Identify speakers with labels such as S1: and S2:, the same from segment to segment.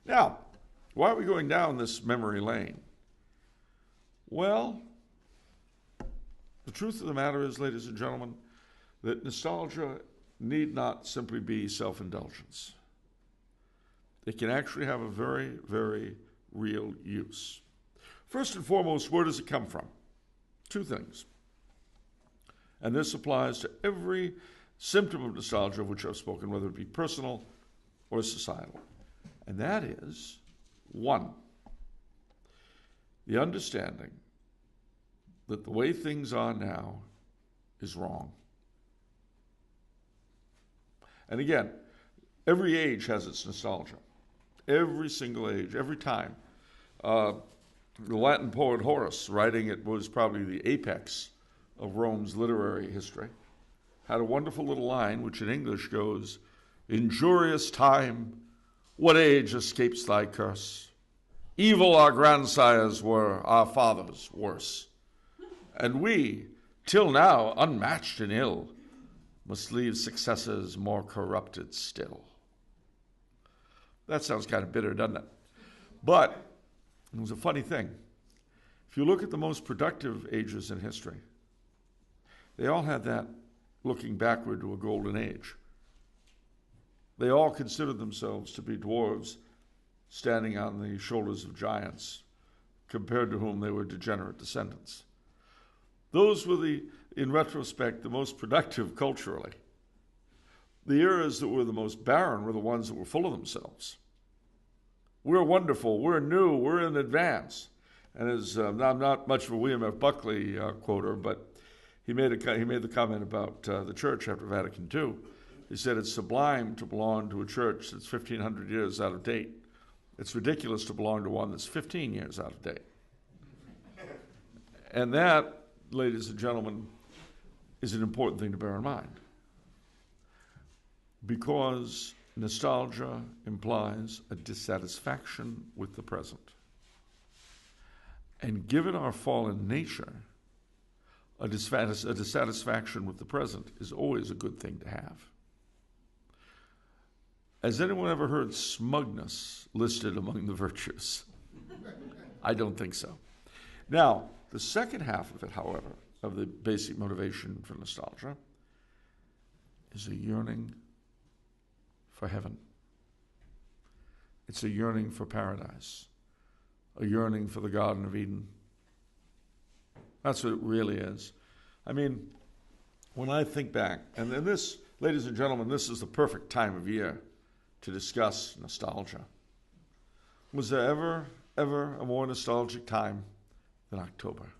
S1: Now, why are we going down this memory lane? Well, the truth of the matter is, ladies and gentlemen, that nostalgia need not simply be self-indulgence. It can actually have a very, very real use. First and foremost, where does it come from? Two things. And this applies to every symptom of nostalgia of which I've spoken, whether it be personal or societal. And that is, one, the understanding that the way things are now is wrong. And again, every age has its nostalgia. Every single age, every time. The Latin poet Horace, writing it was probably the apex of Rome's literary history, had a wonderful little line which in English goes, "Injurious time, what age escapes thy curse? Evil our grandsires were, our fathers worse. And we, till now unmatched in ill, must leave successors more corrupted still." That sounds kind of bitter, doesn't it? But it was a funny thing. If you look at the most productive ages in history, they all had that looking backward to a golden age. They all considered themselves to be dwarves standing on the shoulders of giants, compared to whom they were degenerate descendants. Those were, in retrospect, the most productive culturally. The eras that were the most barren were the ones that were full of themselves. We're wonderful, we're new, we're in advance. And as I'm not much of a William F. Buckley quoter, but he made the comment about the church after Vatican II. He said it's sublime to belong to a church that's 1,500 years out of date. It's ridiculous to belong to one that's 15 years out of date. And that, ladies and gentlemen, is an important thing to bear in mind. Because nostalgia implies a dissatisfaction with the present. And given our fallen nature, a dissatisfaction with the present is always a good thing to have. Has anyone ever heard smugness listed among the virtues? I don't think so. Now, the second half of it, however, of the basic motivation for nostalgia, is a yearning for heaven. It's a yearning for paradise, a yearning for the Garden of Eden. That's what it really is. I mean, when I think back, and then this, ladies and gentlemen, this is the perfect time of year to discuss nostalgia. Was there ever a more nostalgic time than October?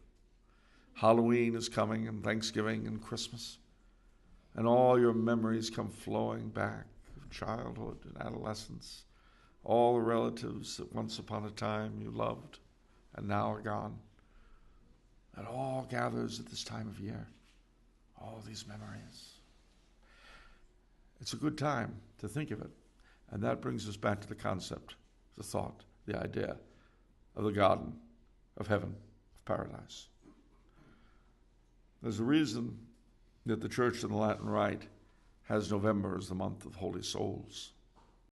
S1: Halloween is coming, and Thanksgiving and Christmas, and all your memories come flowing back of childhood and adolescence, all the relatives that once upon a time you loved and now are gone. It all gathers at this time of year, all these memories. It's a good time to think of it. And that brings us back to the concept, the thought, the idea of the garden of heaven, of paradise. There's a reason that the Church in the Latin Rite has November as the month of Holy Souls.